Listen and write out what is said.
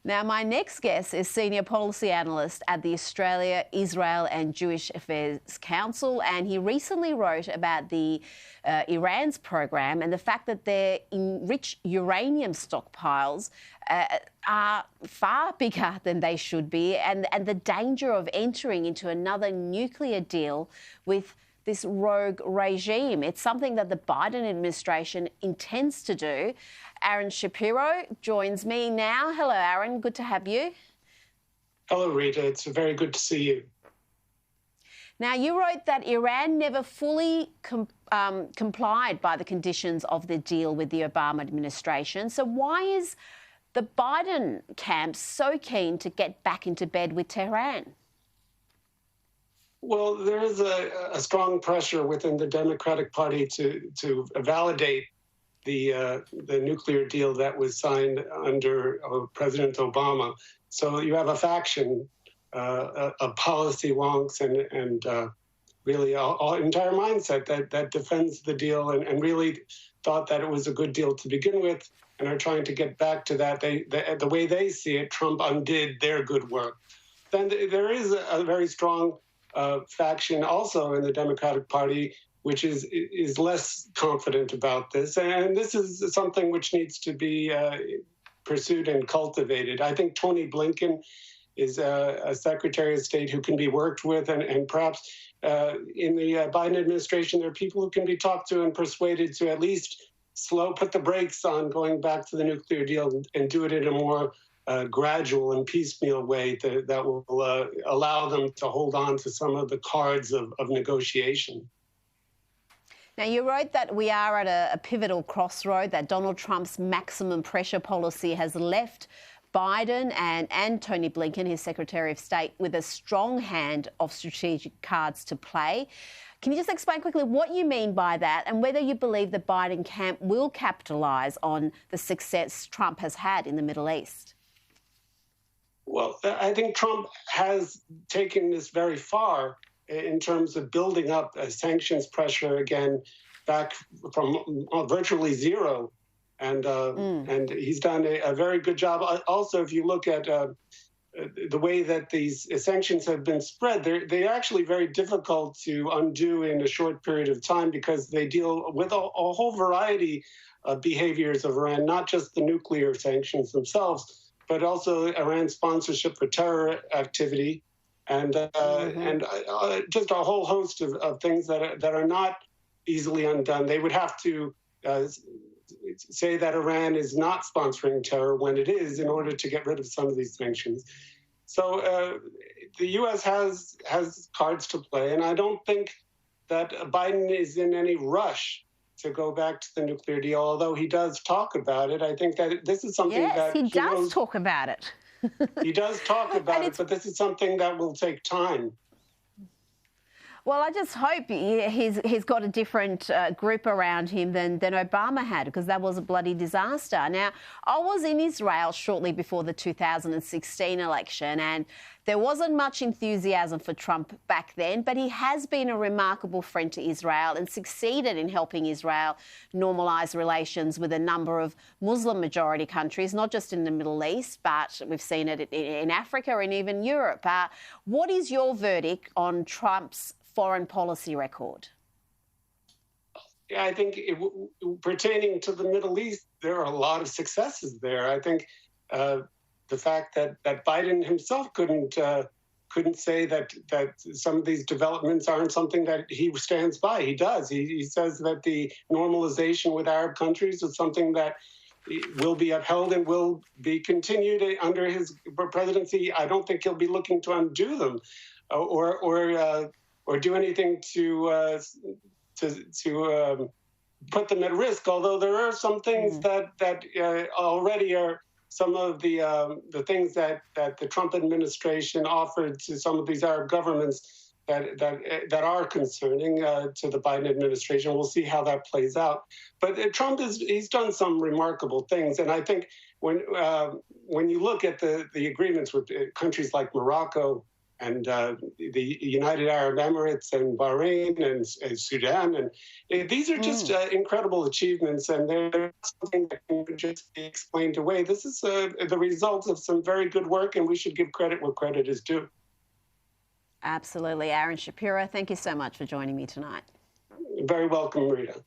Now, my next guest is Senior Policy Analyst at the Australia, Israel and Jewish Affairs Council, and he recently wrote about the Iran's program and the fact that their enriched uranium stockpiles are far bigger than they should be, and the danger of entering into another nuclear deal with this rogue regime. It's something that the Biden administration intends to do. Ahron Shapiro joins me now. Hello, Ahron. Good to have you. Hello, Rita. It's very good to see you. Now, you wrote that Iran never fully complied by the conditions of the deal with the Obama administration. So why is the Biden camp so keen to get back into bed with Tehran? Well, there is a strong pressure within the Democratic Party to validate the nuclear deal that was signed under President Obama. So you have a faction, a policy wonks, and really an entire mindset that defends the deal and really thought that it was a good deal to begin with, and are trying to get back to that. The way they see it, Trump undid their good work. Then there is a very strong faction also in the Democratic Party, which is less confident about this. And this is something which needs to be pursued and cultivated. I think Tony Blinken is a Secretary of State who can be worked with, and perhaps in the Biden administration, there are people who can be talked to and persuaded to at least put the brakes on going back to the nuclear deal and do it in a more gradual and piecemeal way that will allow them to hold on to some of the cards of negotiation. Now, you wrote that we are at a pivotal crossroad, that Donald Trump's maximum pressure policy has left Biden and Tony Blinken, his Secretary of State, with a strong hand of strategic cards to play. Can you just explain quickly what you mean by that, and whether you believe the Biden camp will capitalise on the success Trump has had in the Middle East? Well, I think Trump has taken this very far in terms of building up sanctions pressure again, back from virtually zero. And he's done a very good job. Also, if you look at the way that these sanctions have been spread, they're actually very difficult to undo in a short period of time, because they deal with a whole variety of behaviors of Iran, not just the nuclear sanctions themselves, but also Iran's sponsorship for terror activity, and just a whole host of things that are not easily undone. They would have to say that Iran is not sponsoring terror when it is, in order to get rid of some of these sanctions. So the U.S. has cards to play, and I don't think that Biden is in any rush to go back to the nuclear deal, although he does talk about it. I think that this is something that he does talk about it. He does talk about it, but this is something that will take time. Well, I just hope he's got a different group around him than Obama had, because that was a bloody disaster. Now, I was in Israel shortly before the 2016 election, and there wasn't much enthusiasm for Trump back then, but he has been a remarkable friend to Israel and succeeded in helping Israel normalise relations with a number of Muslim-majority countries, not just in the Middle East, but we've seen it in Africa and even Europe. What is your verdict on Trump's foreign policy record? Yeah, I think pertaining to the Middle East, there are a lot of successes there. I think the fact that Biden himself couldn't say that some of these developments aren't something that he stands by. He does. He says that the normalization with Arab countries is something that will be upheld and will be continued under his presidency. I don't think he'll be looking to undo them or do anything to put them at risk. Although there are some things that already are some of the things that the Trump administration offered to some of these Arab governments that are concerning to the Biden administration. We'll see how that plays out. But Trump he's done some remarkable things, and I think when you look at the agreements with countries like Morocco the United Arab Emirates and Bahrain and Sudan. And these are just incredible achievements, and they're not something that can just be explained away. This is the result of some very good work, and we should give credit where credit is due. Absolutely. Ahron Shapiro, thank you so much for joining me tonight. Very welcome, Rita.